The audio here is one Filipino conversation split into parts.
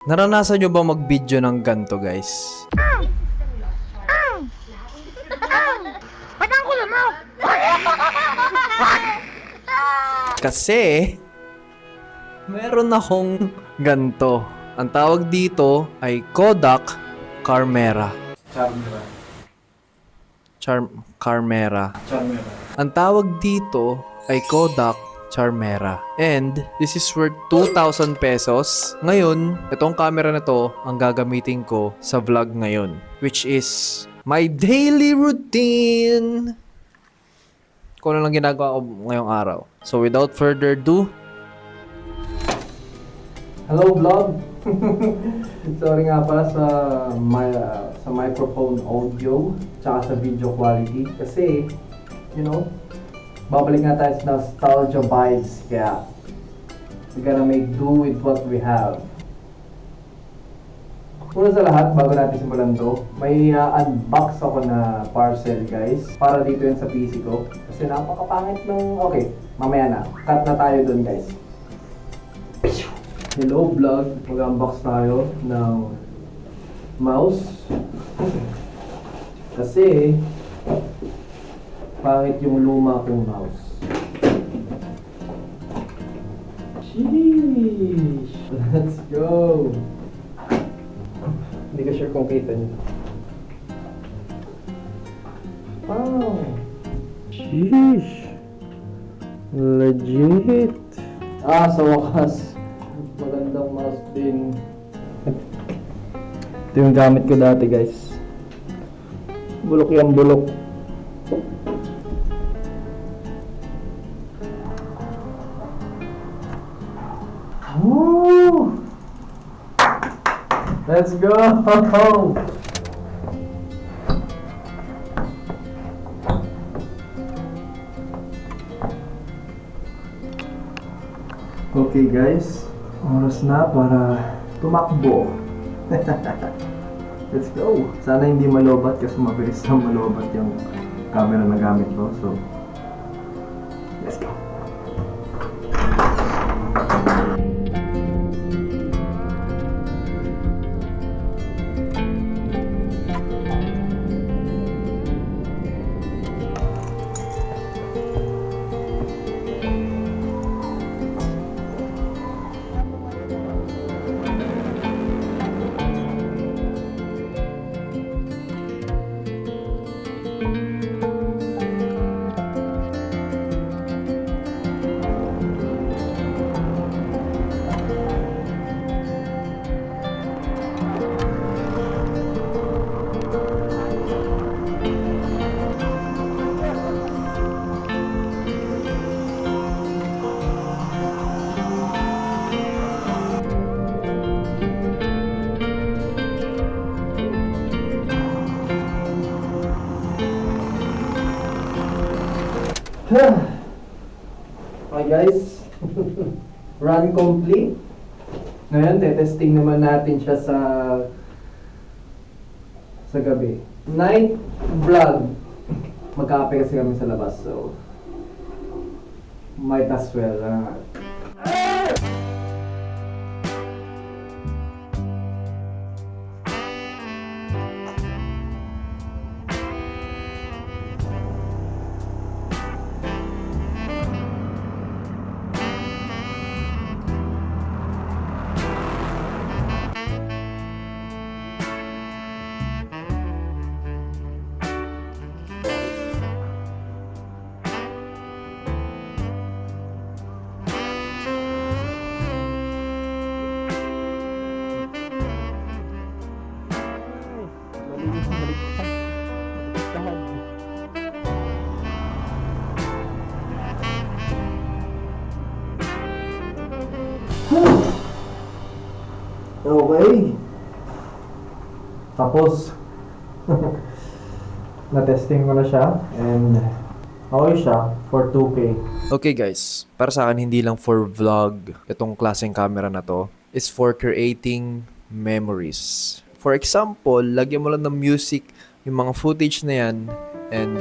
Naranasan nyo ba mag-video ng ganto, guys? Kasi, meron akong ganto. Ang tawag dito ay Kodak Carmera. Carmera. Ang tawag dito ay Kodak Carmera. And this is worth 2,000 pesos. Ngayon, itong camera na to ang gagamitin ko sa vlog ngayon, which is my daily routine. Kung ano lang ginagawa ko ngayong araw. So without further ado, hello vlog. Sorry nga pala sa microphone audio tsaka sa video quality kasi babalik nga tayo sa nostalgia vibes, kaya we gotta make do with what we have. Una sa lahat, bago natin simulan to, may unbox ako na parcel, guys. Para dito yan sa PC ko. Kasi napakapangit ng... Okay, mamaya na. Cut na tayo dun, guys. Hello, vlog. Mag-unbox tayo ng mouse. Kasi pangit yung luma kong mouse. Sheesh! Let's go! Hindi ko sure kung kita nyo. Wow! Sheesh! Legit! Sa wakas, magandang mouse din. Ito yung gamit ko dati, guys. Bulok yung bulok. Woo! Let's go! Okay guys, oras na para tumakbo. Let's go! Sana hindi malobat kasi mabilis na malobat yung camera na gamit ko. So, let's go! Okay guys, run complete. Ngayon, testing naman natin siya sa gabi. Night vlog. Magkape kasi kami sa labas, so might as well. Okay. Tapos na-testing ko na siya and okay siya for 2K. Okay guys, para sa akin hindi lang for vlog itong klaseng camera na to. Is for creating memories. For example, lagyan mo lang ng music yung mga footage na yan and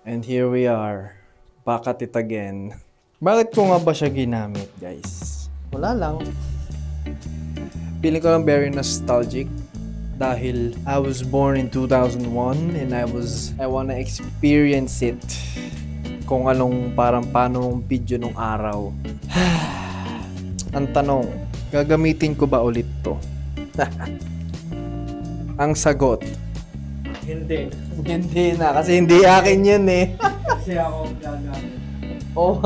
And here we are. Back at it again. Bakit ko nga ba siya ginamit, guys? Wala lang. Feeling ko lang very nostalgic dahil I was born in 2001 and I wanna experience it. Kung anong paano ang video nung araw. Ang tanong, gagamitin ko ba ulit to? Ang sagot, Hindi. hindi na kasi hindi akin yun eh. Kasi ako gagamit. Oh,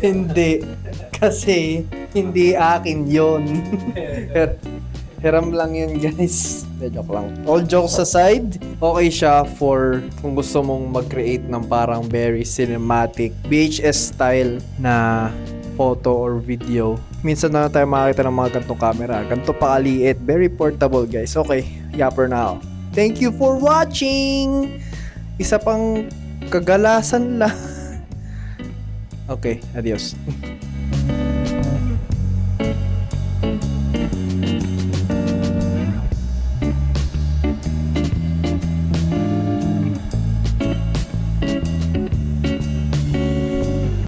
hindi. Kasi hindi akin yun. Hiram lang yun, guys. Joke lang. All jokes aside, okay siya for kung gusto mong mag-create ng parang very cinematic VHS style na photo or video. Minsan na tayo makakita ng mga gantong camera. Ganito pa kaliit. Very portable, guys. Okay, yapper na ako. Thank you for watching! Isa pang kagalasan lang. Okay, adios.